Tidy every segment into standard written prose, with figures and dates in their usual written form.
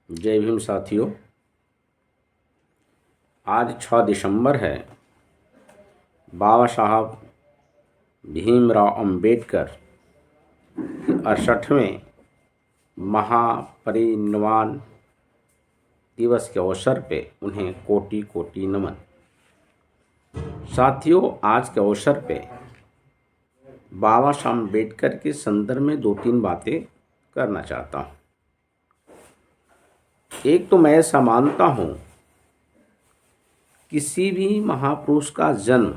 जय भीम साथियों। आज 6 दिसंबर है। बाबा साहब भीमराव अंबेडकर के 68वें महापरिनिर्वाण दिवस के अवसर पे उन्हें कोटि कोटि नमन। साथियों, आज के अवसर पे बाबा साहब अंबेडकर के संदर्भ में 2-3 बातें करना चाहता हूँ। एक तो मैं ऐसा मानता हूँ, किसी भी महापुरुष का जन्म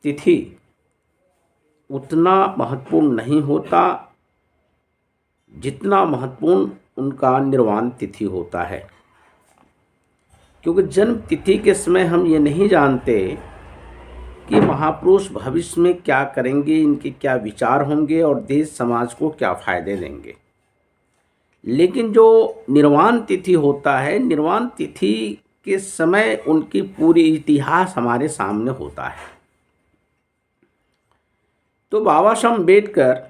तिथि उतना महत्वपूर्ण नहीं होता जितना महत्वपूर्ण उनका निर्वाण तिथि होता है। क्योंकि जन्म तिथि के समय हम ये नहीं जानते कि महापुरुष भविष्य में क्या करेंगे, इनके क्या विचार होंगे और देश समाज को क्या फायदे देंगे। लेकिन जो निर्वाण तिथि होता है, निर्वाण तिथि के समय उनकी पूरी इतिहास हमारे सामने होता है। तो बाबा साहब अम्बेडकर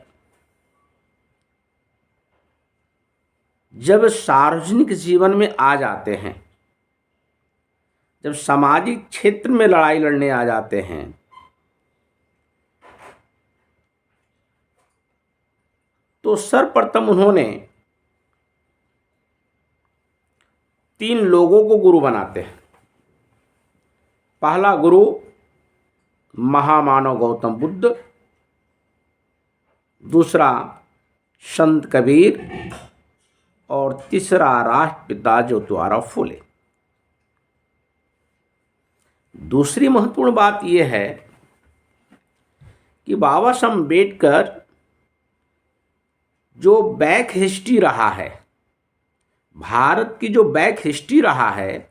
जब सार्वजनिक जीवन में आ जाते हैं, जब सामाजिक क्षेत्र में लड़ाई लड़ने आ जाते हैं, तो सर्वप्रथम उन्होंने 3 लोगों को गुरु बनाते हैं। पहला गुरु महामानव गौतम बुद्ध, दूसरा संत कबीर और तीसरा राष्ट्रपिता ज्योतिराव फूले। दूसरी महत्वपूर्ण बात यह है कि बाबा साहब अम्बेडकर जो बैक हिस्ट्री रहा है, भारत की जो बैक हिस्ट्री रहा है,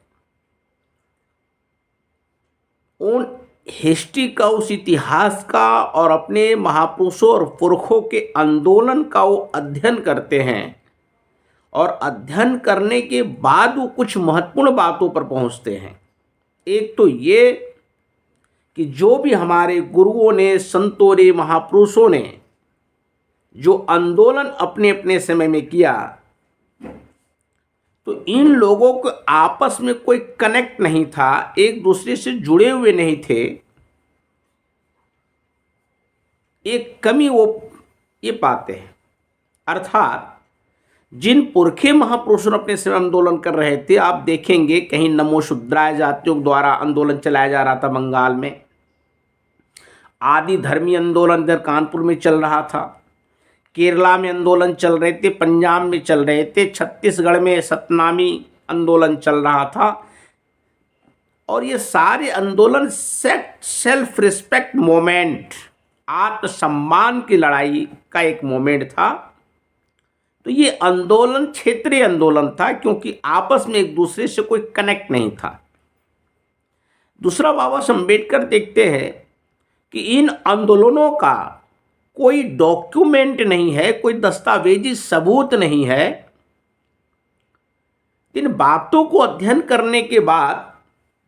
उन हिस्ट्री का, उस इतिहास का और अपने महापुरुषों और पुरखों के आंदोलन का वो अध्ययन करते हैं। और अध्ययन करने के बाद वो कुछ महत्वपूर्ण बातों पर पहुंचते हैं। एक तो ये कि जो भी हमारे गुरुओं ने, संतों ने, महापुरुषों ने जो आंदोलन अपने अपने समय में किया, तो इन लोगों को आपस में कोई कनेक्ट नहीं था, एक दूसरे से जुड़े हुए नहीं थे। एक कमी वो ये पाते हैं। अर्थात जिन पुरखे महापुरुषों ने अपने समय आंदोलन कर रहे थे, आप देखेंगे कहीं नमो शूद्राय जातियों द्वारा आंदोलन चलाया जा रहा था बंगाल में, आदि धर्मी आंदोलन इधर कानपुर में चल रहा था, केरला में आंदोलन चल रहे थे, पंजाब में चल रहे थे, छत्तीसगढ़ में सतनामी आंदोलन चल रहा था। और ये सारे आंदोलन सेल्फ रिस्पेक्ट मोमेंट, आत्मसम्मान की लड़ाई का एक मोमेंट था। तो ये आंदोलन क्षेत्रीय आंदोलन था, क्योंकि आपस में एक दूसरे से कोई कनेक्ट नहीं था। दूसरा, बाबा साहब अम्बेडकर देखते हैं कि इन आंदोलनों का कोई डॉक्यूमेंट नहीं है, कोई दस्तावेजी सबूत नहीं है। इन बातों को अध्ययन करने के बाद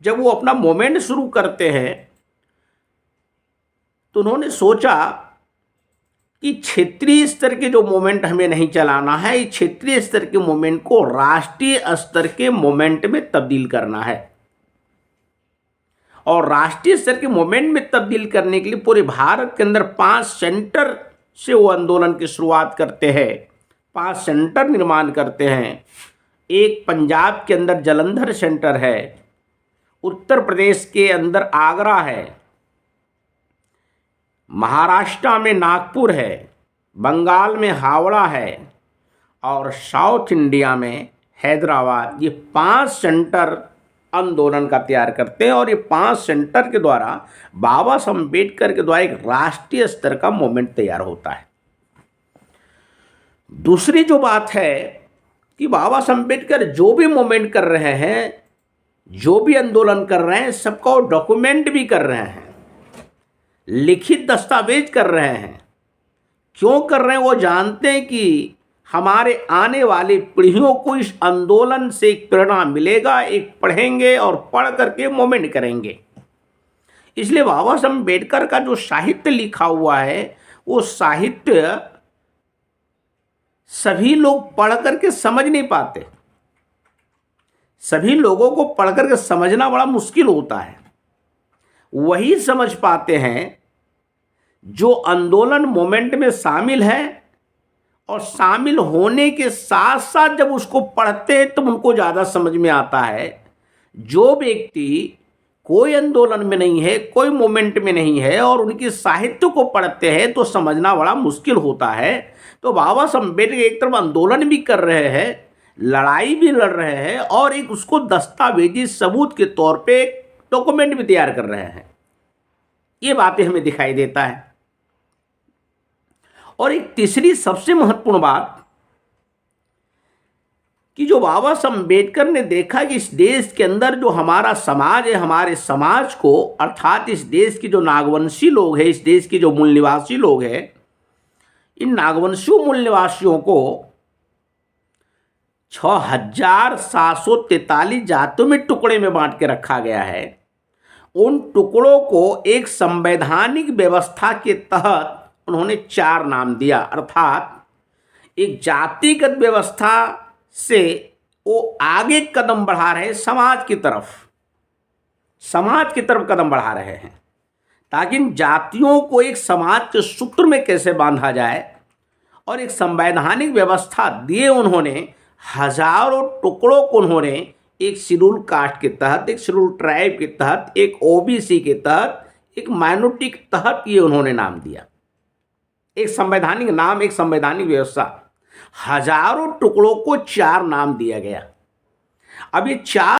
जब वो अपना मूवमेंट शुरू करते हैं, तो उन्होंने सोचा कि क्षेत्रीय स्तर के जो मूवमेंट हमें नहीं चलाना है, इस क्षेत्रीय स्तर के मूवमेंट को राष्ट्रीय स्तर के मूवमेंट में तब्दील करना है। और राष्ट्रीय स्तर के मूवमेंट में तब्दील करने के लिए पूरे भारत के अंदर 5 सेंटर से वो आंदोलन की शुरुआत करते हैं, 5 सेंटर निर्माण करते हैं। एक पंजाब के अंदर जालंधर सेंटर है, उत्तर प्रदेश के अंदर आगरा है, महाराष्ट्र में नागपुर है, बंगाल में हावड़ा है और साउथ इंडिया में हैदराबाद। ये 5 सेंटर आंदोलन का तैयार करते हैं। और ये 5 सेंटर के द्वारा बाबा साहब अम्बेडकर के द्वारा एक राष्ट्रीय स्तर का मूवमेंट तैयार होता है। दूसरी जो बात है कि बाबा साहब अम्बेडकर जो भी मूवमेंट कर रहे हैं, जो भी आंदोलन कर रहे हैं, सबका डॉक्यूमेंट भी कर रहे हैं, लिखित दस्तावेज कर रहे हैं। क्यों कर रहे हैं? वो जानते हैं कि हमारे आने वाली पीढ़ियों को इस आंदोलन से एक प्रेरणा मिलेगा, एक पढ़ेंगे और पढ़ करके मूवमेंट करेंगे। इसलिए बाबा साहब अम्बेडकर का जो साहित्य लिखा हुआ है, वो साहित्य सभी लोग पढ़ करके समझ नहीं पाते। सभी लोगों को पढ़ करके समझना बड़ा मुश्किल होता है। वही समझ पाते हैं जो आंदोलन मूवमेंट में शामिल है, और शामिल होने के साथ साथ जब उसको पढ़ते हैं तो उनको ज़्यादा समझ में आता है। जो व्यक्ति कोई आंदोलन में नहीं है, कोई मूवमेंट में नहीं है, और उनकी साहित्य को पढ़ते हैं तो समझना बड़ा मुश्किल होता है। तो बाबा साहब अम्बेडकर एक तरफ आंदोलन भी कर रहे हैं, लड़ाई भी लड़ रहे हैं, और एक उसको दस्तावेजी सबूत के तौर पे एक डॉक्यूमेंट भी तैयार कर रहे हैं। ये बातें हमें दिखाई देता है। और एक तीसरी सबसे महत्वपूर्ण बात कि जो बाबा साहब अम्बेडकर ने देखा कि इस देश के अंदर जो हमारा समाज है, हमारे समाज को, अर्थात इस देश की जो नागवंशी लोग हैं, इस देश की जो मूल निवासी लोग हैं, इन नागवंशी मूल निवासियों को 6,743 जातियों में टुकड़े में बांट के रखा गया है। उन टुकड़ों को एक संवैधानिक व्यवस्था के तहत उन्होंने 4 नाम दिया, अर्थात एक जातिगत व्यवस्था से वो आगे कदम बढ़ा रहे हैं, समाज की तरफ कदम बढ़ा रहे हैं, ताकि इन जातियों को एक समाज के सूत्र में कैसे बांधा जाए। और एक संवैधानिक व्यवस्था दिए उन्होंने। हजारों टुकड़ों को उन्होंने एक शेड्यूल कास्ट के तहत, एक शेड्यूल ट्राइब के तहत, एक ओबीसी के तहत, एक माइनॉरिटी के तहत ये उन्होंने नाम दिया। एक संवैधानिक नाम, एक संवैधानिक व्यवस्था। हजारों टुकड़ों को 4 नाम दिया गया। अब ये 4